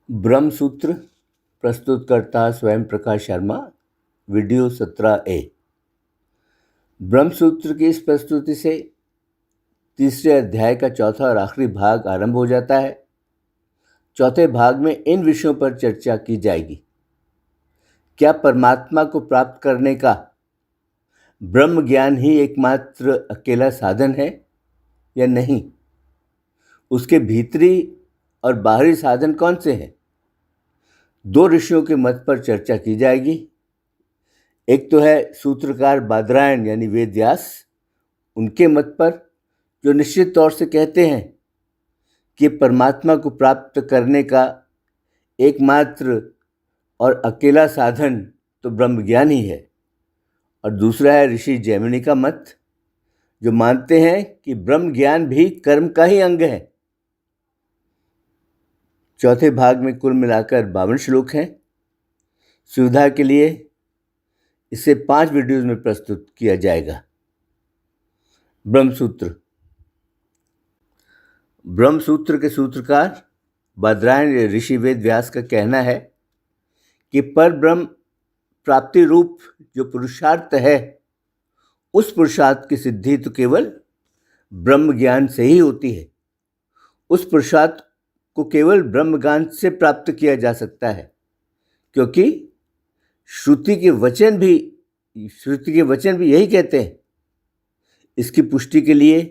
ब्रह्म सूत्र प्रस्तुतकर्ता स्वयं Prakash Sharma. Video 17A। ब्रह्म सूत्र की इस प्रस्तुति से तीसरे अध्याय का चौथा और आखिरी भाग आरंभ हो जाता है। चौथे भाग में इन विषयों पर चर्चा की जाएगी। क्या परमात्मा को प्राप्त करने का ब्रह्म ज्ञान ही एकमात्र अकेला साधन है या नहीं? उसके भीतरी और बाहरी साधन कौन से हैं? दो ऋषियों के मत पर चर्चा की जाएगी। एक तो है सूत्रकार बादरायण यानी वेद व्यास, उनके मत पर, जो निश्चित तौर से कहते हैं कि परमात्मा को प्राप्त करने का एकमात्र और अकेला साधन तो ब्रह्म ज्ञान ही है। और दूसरा है ऋषि जैमिनी का मत, जो मानते हैं कि ब्रह्म ज्ञान भी कर्म का ही अंग है। चौथे भाग में कुल मिलाकर 52 श्लोक हैं। सुविधा के लिए इसे 5 वीडियोज में प्रस्तुत किया जाएगा। ब्रह्मसूत्र। ब्रह्मसूत्र के सूत्रकार बादरायण ऋषि वेद व्यास का कहना है कि पर ब्रह्म प्राप्ति रूप जो पुरुषार्थ है, उस पुरुषार्थ की सिद्धि तो केवल ब्रह्म ज्ञान से ही होती है। उस पुरुषार्थ को केवल ब्रह्म ज्ञान से प्राप्त किया जा सकता है, क्योंकि श्रुति के वचन भी यही कहते हैं। इसकी पुष्टि के लिए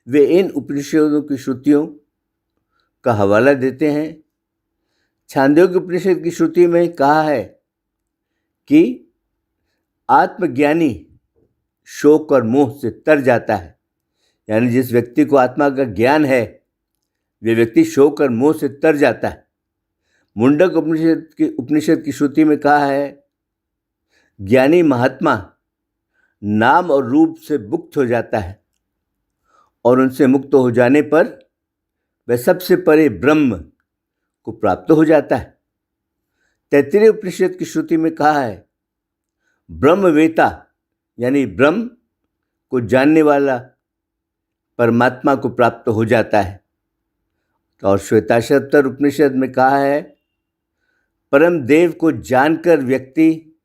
वे इन उपनिषदों की श्रुतियों का हवाला देते हैं। छांदोग्य उपनिषद की श्रुति में कहा है कि आत्मज्ञानी शोक और मोह से तर जाता है। यानी जिस व्यक्ति को आत्मा का ज्ञान है, वे व्यक्ति शोक और मोह से तर जाता है। मुंडक उपनिषद की श्रुति में कहा है, ज्ञानी महात्मा नाम और रूप से मुक्त हो जाता है और उनसे मुक्त हो जाने पर वह सबसे परे ब्रह्म को प्राप्त हो जाता है। तैत्तिरीय उपनिषद की श्रुति में कहा है, ब्रह्मवेता यानी ब्रह्म को जानने वाला परमात्मा को प्राप्त हो जाता है। और श्वेताश्वतर उपनिषद में कहा है, परम देव को जानकर व्यक्ति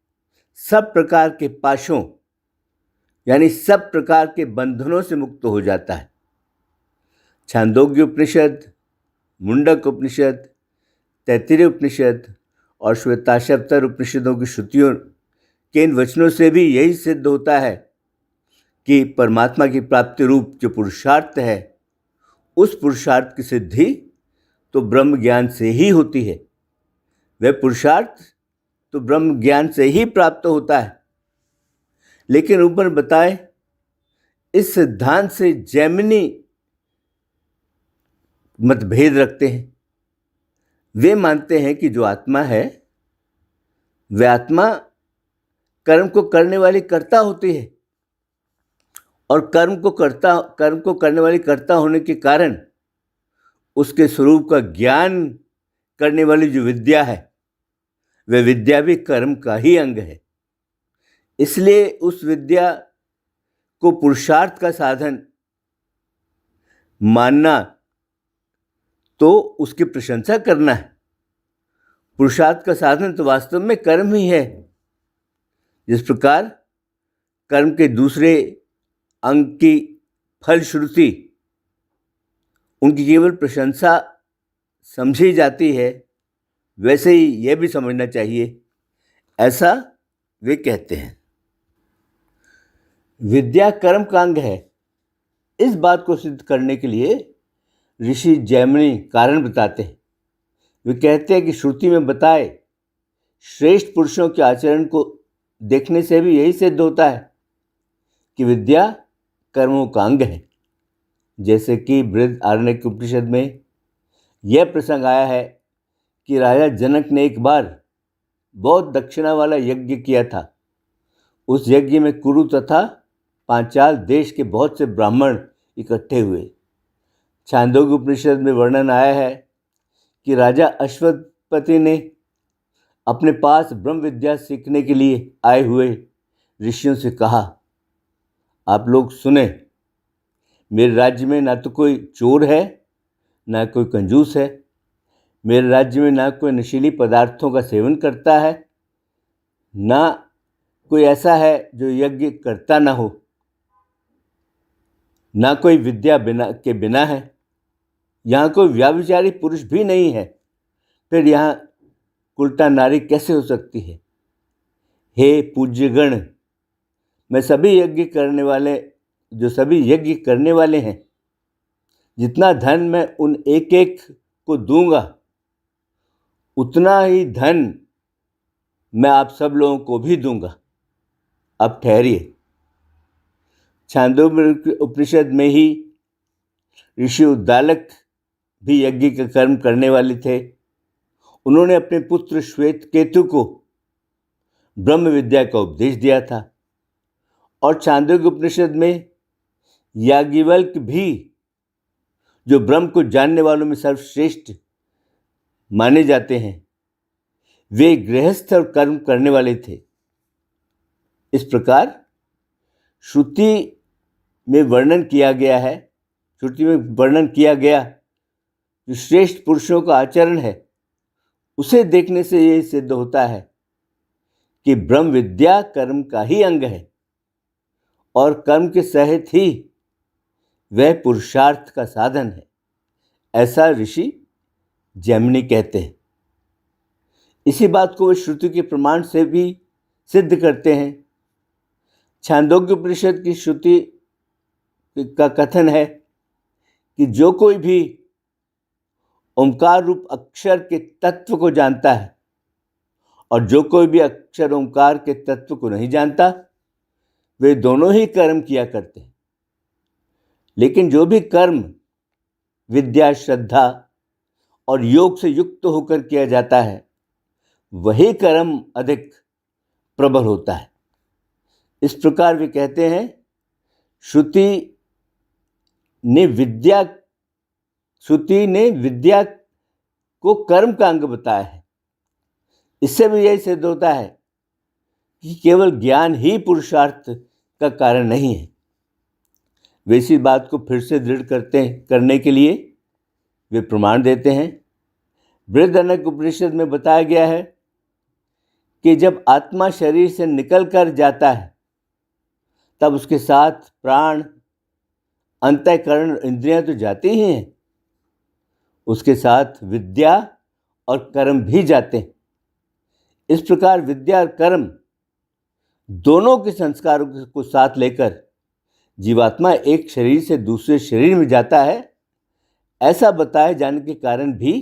सब प्रकार के पाशों यानी सब प्रकार के बंधनों से मुक्त हो जाता है। छांदोग्य उपनिषद, मुंडक उपनिषद, तैत्तिरीय उपनिषद और श्वेताश्वतर उपनिषदों की श्रुतियों के इन वचनों से भी यही सिद्ध होता है कि परमात्मा की प्राप्ति रूप जो पुरुषार्थ है, उस पुरुषार्थ की सिद्धि तो ब्रह्म ज्ञान से ही होती है। वह पुरुषार्थ तो ब्रह्म ज्ञान से ही प्राप्त होता है। लेकिन ऊपर बताए इस सिद्धांत से जैमिनी मतभेद रखते हैं। वे मानते हैं कि जो आत्मा है, वह आत्मा कर्म को करने वाली कर्ता होती है और कर्म को करने वाली कर्ता होने के कारण उसके स्वरूप का ज्ञान करने वाली जो विद्या है, वह विद्या भी कर्म का ही अंग है। इसलिए उस विद्या को पुरुषार्थ का साधन मानना तो उसकी प्रशंसा करना है। पुरुषार्थ का साधन तो वास्तव में कर्म ही है। जिस प्रकार कर्म के दूसरे अंग की फलश्रुति उनकी केवल प्रशंसा समझी जाती है, वैसे ही यह भी समझना चाहिए, ऐसा वे कहते हैं। विद्या कर्म का अंग है, इस बात को सिद्ध करने के लिए ऋषि जैमिनी कारण बताते हैं। वे कहते हैं कि श्रुति में बताए श्रेष्ठ पुरुषों के आचरण को देखने से भी यही सिद्ध होता है कि विद्या कर्मों का अंग है। जैसे कि बृहदारण्यक उपनिषद में यह प्रसंग आया है कि राजा जनक ने एक बार बहुत दक्षिणा वाला यज्ञ किया था। उस यज्ञ में कुरु तथा पांचाल देश के बहुत से ब्राह्मण इकट्ठे हुए। छांदोग्य उपनिषद में वर्णन आया है कि राजा अश्वपति ने अपने पास ब्रह्म विद्या सीखने के लिए आए हुए ऋषियों से कहा, आप लोग सुने, मेरे राज्य में ना तो कोई चोर है, ना कोई कंजूस है। मेरे राज्य में ना कोई नशीली पदार्थों का सेवन करता है, ना कोई ऐसा है जो यज्ञ करता ना हो, ना कोई विद्या बिना है। यहाँ कोई व्याभिचारी पुरुष भी नहीं है। फिर यहाँ कुलटा नारी कैसे हो सकती है? हे पूज्यगण, मैं सभी यज्ञ करने वाले हैं, जितना धन मैं उन एक एक को दूंगा, उतना ही धन मैं आप सब लोगों को भी दूंगा। अब ठहरिए। छांदोग्य उपनिषद में ही ऋषि उद्दालक भी यज्ञ का कर्म करने वाले थे। उन्होंने अपने पुत्र श्वेत केतु को ब्रह्म विद्या का उपदेश दिया था। और छांदोग्य उपनिषद में याज्ञवल्क्य भी, जो ब्रह्म को जानने वालों में सर्वश्रेष्ठ माने जाते हैं, वे गृहस्थ और कर्म करने वाले थे। इस प्रकार श्रुति में वर्णन किया गया जो श्रेष्ठ पुरुषों का आचरण है, उसे देखने से यह सिद्ध होता है कि ब्रह्म विद्या कर्म का ही अंग है और कर्म के सहित ही वह पुरुषार्थ का साधन है। ऐसा ऋषि जैमिनी कहते हैं। इसी बात को वे श्रुति के प्रमाण से भी सिद्ध करते हैं। छांदोग्य उपनिषद की श्रुति का कथन है कि जो कोई भी ओंकार रूप अक्षर के तत्व को जानता है और जो कोई भी अक्षर ओंकार के तत्व को नहीं जानता, वे दोनों ही कर्म किया करते हैं। लेकिन जो भी कर्म विद्या, श्रद्धा और योग से युक्त होकर किया जाता है, वही कर्म अधिक प्रबल होता है। इस प्रकार वे कहते हैं, श्रुति ने विद्या को कर्म का अंग बताया है। इससे भी यही सिद्ध होता है कि केवल ज्ञान ही पुरुषार्थ का कारण नहीं है। वे इसी बात को फिर से दृढ़ करने के लिए वे प्रमाण देते हैं। बृहदारण्यक उपनिषद में बताया गया है कि जब आत्मा शरीर से निकल कर जाता है, तब उसके साथ प्राण, अंतःकरण, इंद्रियां तो जाती ही हैं, उसके साथ विद्या और कर्म भी जाते हैं। इस प्रकार विद्या और कर्म दोनों के संस्कारों को साथ लेकर जीवात्मा एक शरीर से दूसरे शरीर में जाता है। ऐसा बताए जाने के कारण भी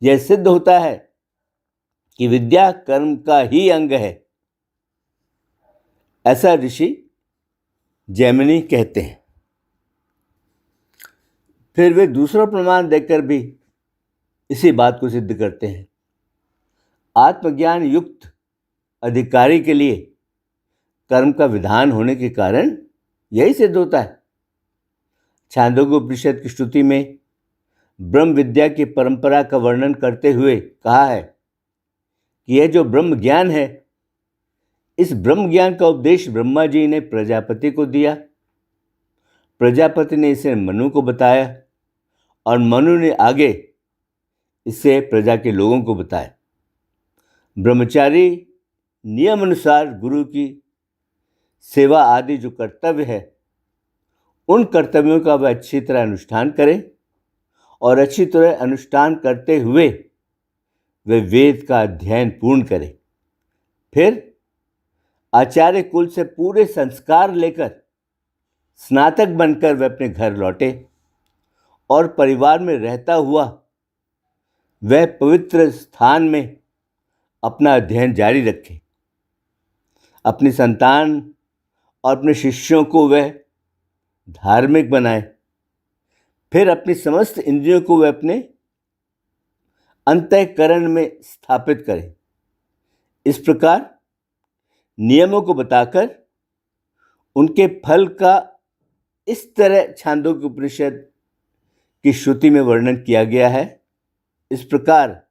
यह सिद्ध होता है कि विद्या कर्म का ही अंग है। ऐसा ऋषि जैमिनी कहते हैं। फिर वे दूसरा प्रमाण देकर भी इसी बात को सिद्ध करते हैं। आत्मज्ञान युक्त अधिकारी के लिए कर्म का विधान होने के कारण यही सिद्ध होता है। छांदोग्य उपनिषद की श्रुति में ब्रह्म विद्या की परंपरा का वर्णन करते हुए कहा है कि यह जो ब्रह्म ज्ञान है, इस ब्रह्म ज्ञान का उपदेश ब्रह्मा जी ने प्रजापति को दिया। प्रजापति ने इसे मनु को बताया और मनु ने आगे इसे प्रजा के लोगों को बताया। ब्रह्मचारी नियम अनुसार गुरु की सेवा आदि जो कर्तव्य है, उन कर्तव्यों का वह अच्छी तरह अनुष्ठान करे और अच्छी तरह अनुष्ठान करते हुए वे वेद का अध्ययन पूर्ण करे। फिर आचार्य कुल से पूरे संस्कार लेकर स्नातक बनकर वह अपने घर लौटे और परिवार में रहता हुआ वह पवित्र स्थान में अपना अध्ययन जारी रखे। अपनी संतान और अपने शिष्यों को वह धार्मिक बनाए। फिर अपनी समस्त इंद्रियों को वह अपने अंतःकरण में स्थापित करे। इस प्रकार नियमों को बताकर उनके फल का इस तरह छांदोग्य उपनिषद की श्रुति में वर्णन किया गया है। इस प्रकार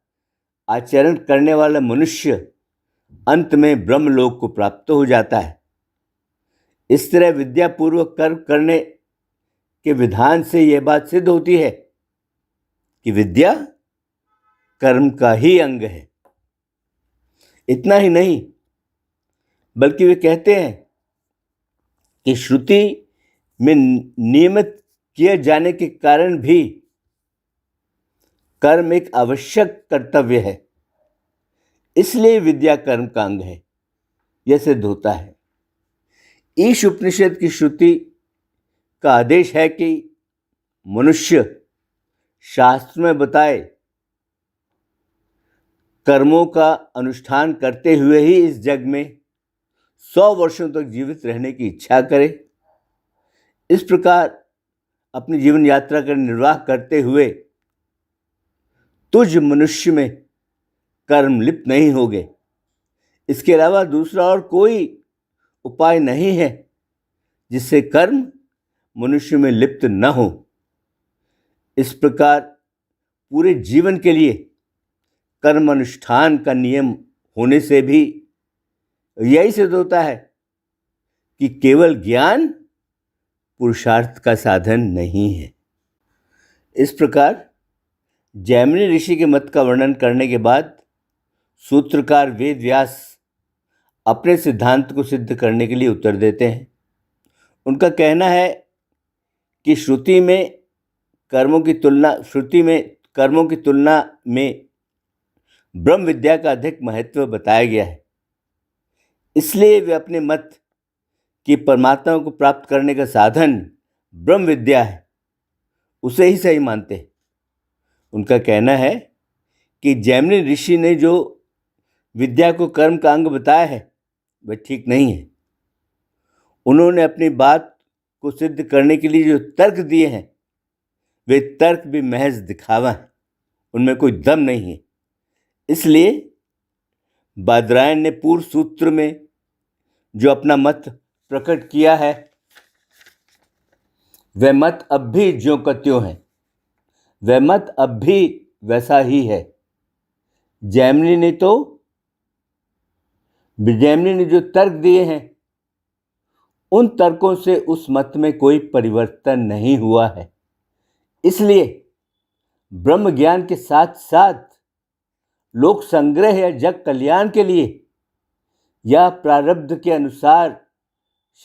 आचरण करने वाला मनुष्य अंत में ब्रह्मलोक को प्राप्त हो जाता है। इस तरह विद्यापूर्वक कर्म करने के विधान से यह बात सिद्ध होती है कि विद्या कर्म का ही अंग है। इतना ही नहीं, बल्कि वे कहते हैं कि श्रुति में नियमित किए जाने के कारण भी कर्म एक आवश्यक कर्तव्य है, इसलिए विद्या कर्म का अंग है, यह सिद्ध होता है। ईश उपनिषद की श्रुति का आदेश है कि मनुष्य शास्त्र में बताए कर्मों का अनुष्ठान करते हुए ही इस जग में 100 वर्षों तक जीवित रहने की इच्छा करे। इस प्रकार अपनी जीवन यात्रा का निर्वाह करते हुए तुझ मनुष्य में कर्म लिप्त नहीं होगे। इसके अलावा दूसरा और कोई उपाय नहीं है जिससे कर्म मनुष्य में लिप्त न हो। इस प्रकार पूरे जीवन के लिए कर्म अनुष्ठान का नियम होने से भी यही सिद्ध होता है कि केवल ज्ञान पुरुषार्थ का साधन नहीं है। इस प्रकार जैमिनी ऋषि के मत का वर्णन करने के बाद सूत्रकार वेद व्यास अपने सिद्धांत को सिद्ध करने के लिए उत्तर देते हैं। उनका कहना है कि श्रुति में कर्मों की तुलना में ब्रह्म विद्या का अधिक महत्व बताया गया है। इसलिए वे अपने मत कि परमात्मा को प्राप्त करने का साधन ब्रह्म विद्या है, उसे ही सही मानते हैं। उनका कहना है कि जैमिनी ऋषि ने जो विद्या को कर्म का अंग बताया है वह ठीक नहीं है। उन्होंने अपनी बात को सिद्ध करने के लिए जो तर्क दिए हैं वे तर्क भी महज दिखावा है, उनमें कोई दम नहीं है। इसलिए बादरायण ने पूर्व सूत्र में जो अपना मत प्रकट किया है वह मत अब भी ज्यों का त्यों है, वह मत अब भी वैसा ही है। जैमिनी ने जो तर्क दिए हैं उन तर्कों से उस मत में कोई परिवर्तन नहीं हुआ है। इसलिए ब्रह्म ज्ञान के साथ साथ लोक संग्रह या जग कल्याण के लिए या प्रारब्ध के अनुसार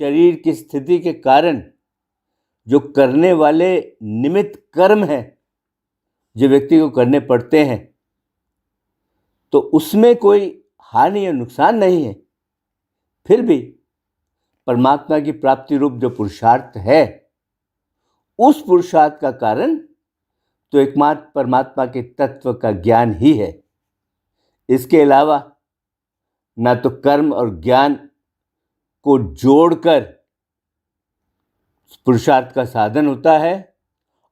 शरीर की स्थिति के कारण जो करने वाले निमित्त कर्म हैं जो व्यक्ति को करने पड़ते हैं, तो उसमें कोई हानि या नुकसान नहीं है। फिर भी परमात्मा की प्राप्ति रूप जो पुरुषार्थ है, उस पुरुषार्थ का कारण तो एकमात्र परमात्मा के तत्व का ज्ञान ही है। इसके अलावा ना तो कर्म और ज्ञान को जोड़कर पुरुषार्थ का साधन होता है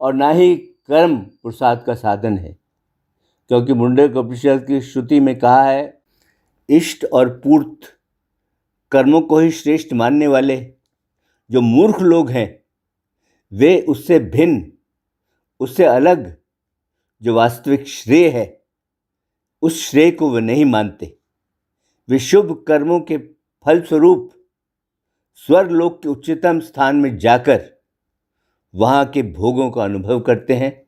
और ना ही कर्म पुरुषार्थ का साधन है, क्योंकि मुंडक उपनिषद की श्रुति में कहा है, इष्ट और पूर्त कर्मों को ही श्रेष्ठ मानने वाले जो मूर्ख लोग हैं वे उससे भिन्न, उससे अलग जो वास्तविक श्रेय है उस श्रेय को वे नहीं मानते। वे शुभ कर्मों के फलस्वरूप स्वर्गलोक के उच्चतम स्थान में जाकर वहाँ के भोगों का अनुभव करते हैं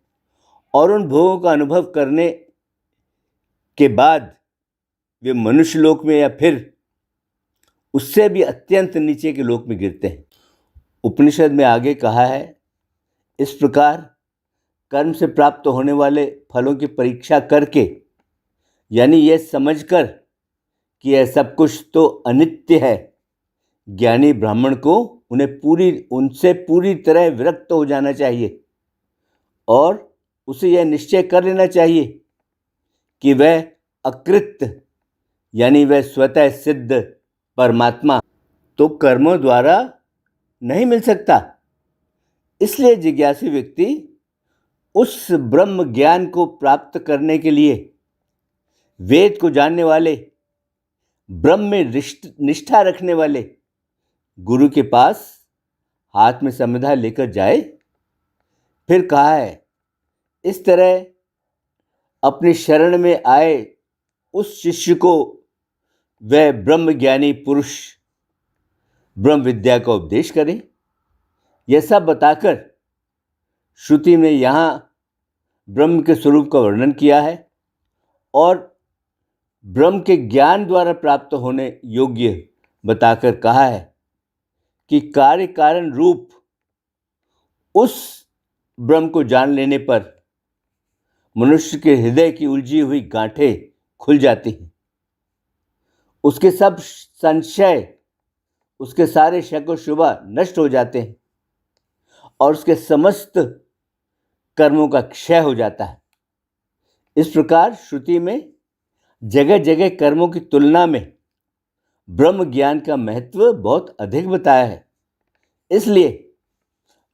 और उन भोगों का अनुभव करने के बाद वे मनुष्य लोक में या फिर उससे भी अत्यंत नीचे के लोक में गिरते हैं। उपनिषद में आगे कहा है, इस प्रकार कर्म से प्राप्त होने वाले फलों की परीक्षा करके, यानी यह समझकर कि यह सब कुछ तो अनित्य है, ज्ञानी ब्राह्मण को उनसे पूरी तरह विरक्त हो जाना चाहिए और उसे यह निश्चय कर लेना चाहिए कि वह अकृत यानी वह स्वतः सिद्ध परमात्मा तो कर्मों द्वारा नहीं मिल सकता। इसलिए जिज्ञासु व्यक्ति उस ब्रह्म ज्ञान को प्राप्त करने के लिए वेद को जानने वाले, ब्रह्म में निष्ठा रखने वाले गुरु के पास हाथ में संविधा लेकर जाए। फिर कहा है, इस तरह अपनी शरण में आए उस शिष्य को वह ब्रह्म ज्ञानी पुरुष ब्रह्म विद्या का उपदेश करे। यह सब बताकर श्रुति ने यहाँ ब्रह्म के स्वरूप का वर्णन किया है और ब्रह्म के ज्ञान द्वारा प्राप्त होने योग्य बताकर कहा है कि कार्य कारण रूप उस ब्रह्म को जान लेने पर मनुष्य के हृदय की उलझी हुई गांठें खुल जाती हैं। उसके सब संशय, उसके सारे शक व शुबा नष्ट हो जाते हैं और उसके समस्त कर्मों का क्षय हो जाता है। इस प्रकार श्रुति में जगह जगह कर्मों की तुलना में ब्रह्म ज्ञान का महत्व बहुत अधिक बताया है। इसलिए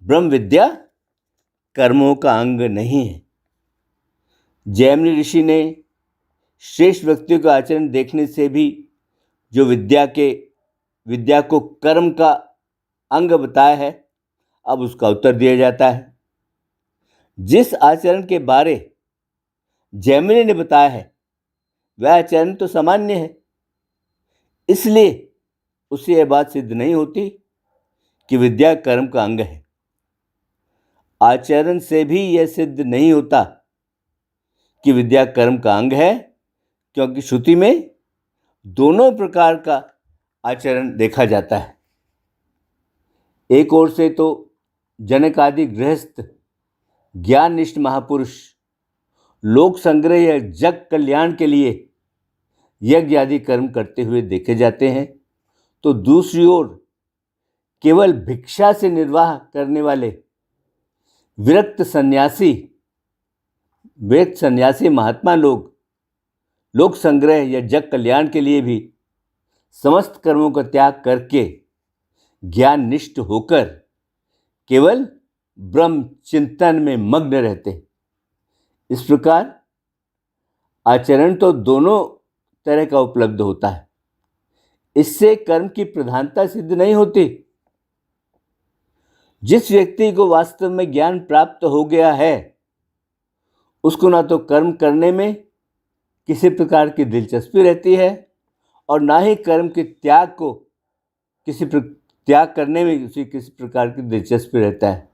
ब्रह्म विद्या कर्मों का अंग नहीं है। जैमिनी ऋषि ने श्रेष्ठ व्यक्तियों का आचरण देखने से भी जो विद्या को कर्म का अंग बताया है, अब उसका उत्तर दिया जाता है। जिस आचरण के बारे जैमिनी ने बताया है वह आचरण तो सामान्य है, इसलिए उससे यह बात सिद्ध नहीं होती कि विद्या कर्म का अंग है। आचरण से भी यह सिद्ध नहीं होता कि विद्या कर्म का अंग है, क्योंकि श्रुति में दोनों प्रकार का आचरण देखा जाता है। एक ओर से तो जनक आदि गृहस्थ ज्ञाननिष्ठ महापुरुष लोक संग्रह या जग कल्याण के लिए यज्ञ आदि कर्म करते हुए देखे जाते हैं, तो दूसरी ओर केवल भिक्षा से निर्वाह करने वाले विरक्त सन्यासी महात्मा लोग लोक संग्रह या जग कल्याण के लिए भी समस्त कर्मों का त्याग करके ज्ञान निष्ठ होकर केवल ब्रह्म चिंतन में मग्न रहते हैं। इस प्रकार आचरण तो दोनों तरह का उपलब्ध होता है। इससे कर्म की प्रधानता सिद्ध नहीं होती। जिस व्यक्ति को वास्तव में ज्ञान प्राप्त हो गया है उसको ना तो कर्म करने में किसी प्रकार की दिलचस्पी रहती है और ना ही कर्म के त्याग करने में किसी प्रकार की दिलचस्पी रहता है।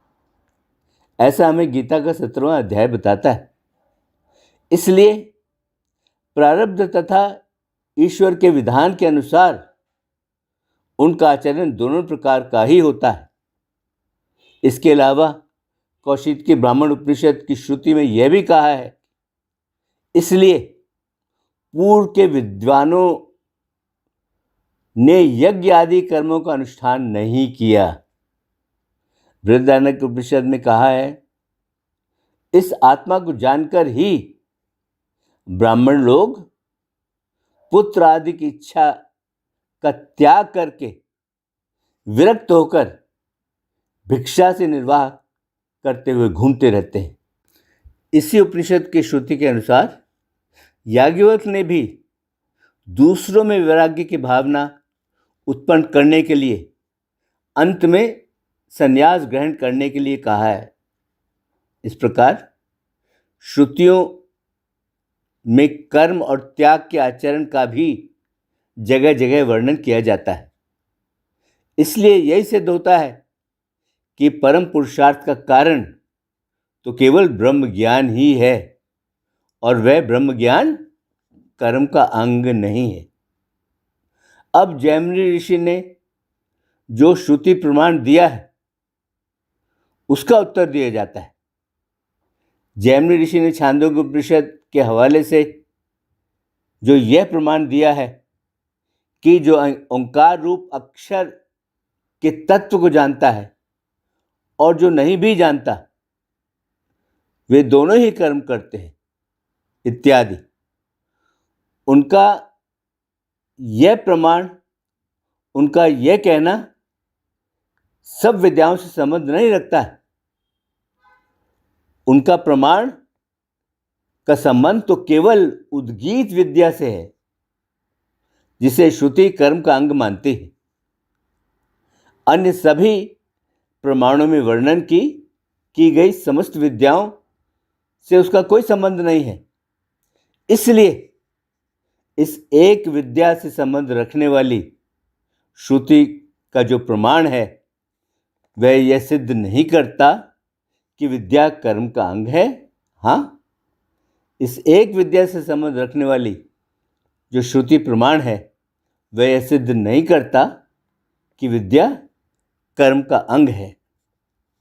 ऐसा हमें गीता का 17वां अध्याय बताता है। इसलिए प्रारब्ध तथा ईश्वर के विधान के अनुसार उनका आचरण दोनों प्रकार का ही होता है। इसके अलावा कौशिक के ब्राह्मण उपनिषद की श्रुति में यह भी कहा है, इसलिए पूर्व के विद्वानों ने यज्ञ आदि कर्मों का अनुष्ठान नहीं किया। बृहदारण्यक उपनिषद में कहा है, इस आत्मा को जानकर ही ब्राह्मण लोग पुत्र आदि की इच्छा का त्याग करके विरक्त होकर भिक्षा से निर्वाह करते हुए घूमते रहते हैं। इसी उपनिषद की श्रुति के अनुसार याज्ञवल्क्य ने भी दूसरों में वैराग्य की भावना उत्पन्न करने के लिए अंत में संन्यास ग्रहण करने के लिए कहा है। इस प्रकार श्रुतियों में कर्म और त्याग के आचरण का भी जगह जगह वर्णन किया जाता है। इसलिए यही सिद्ध होता है कि परम पुरुषार्थ का कारण तो केवल ब्रह्म ज्ञान ही है और वह ब्रह्म ज्ञान कर्म का अंग नहीं है। अब जैमिनी ऋषि ने जो श्रुति प्रमाण दिया है उसका उत्तर दिया जाता है। जैमिनी ऋषि ने छांदोग्य उपनिषद के हवाले से जो यह प्रमाण दिया है कि जो ओंकार रूप अक्षर के तत्व को जानता है और जो नहीं भी जानता वे दोनों ही कर्म करते हैं इत्यादि, उनका यह प्रमाण, उनका यह कहना सब विद्याओं से संबंध नहीं रखता है। उनका प्रमाण का संबंध तो केवल उद्गीत विद्या से है जिसे श्रुति कर्म का अंग मानती है। अन्य सभी प्रमाणों में वर्णन की गई समस्त विद्याओं से उसका कोई संबंध नहीं है। इसलिए इस एक विद्या से संबंध रखने वाली श्रुति का जो प्रमाण है वह यह सिद्ध नहीं करता कि विद्या कर्म का अंग है। हाँ, इस एक विद्या से संबंध रखने वाली जो श्रुति प्रमाण है वह यह सिद्ध नहीं करता कि विद्या कर्म का अंग है।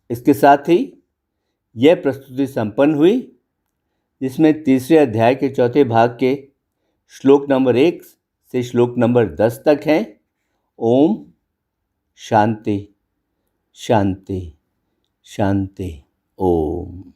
इसके साथ ही यह प्रस्तुति संपन्न हुई, जिसमें तीसरे अध्याय के चौथे भाग के श्लोक नंबर 1 से श्लोक नंबर 10 तक हैं। ओम शांति शांति शांति। ओम।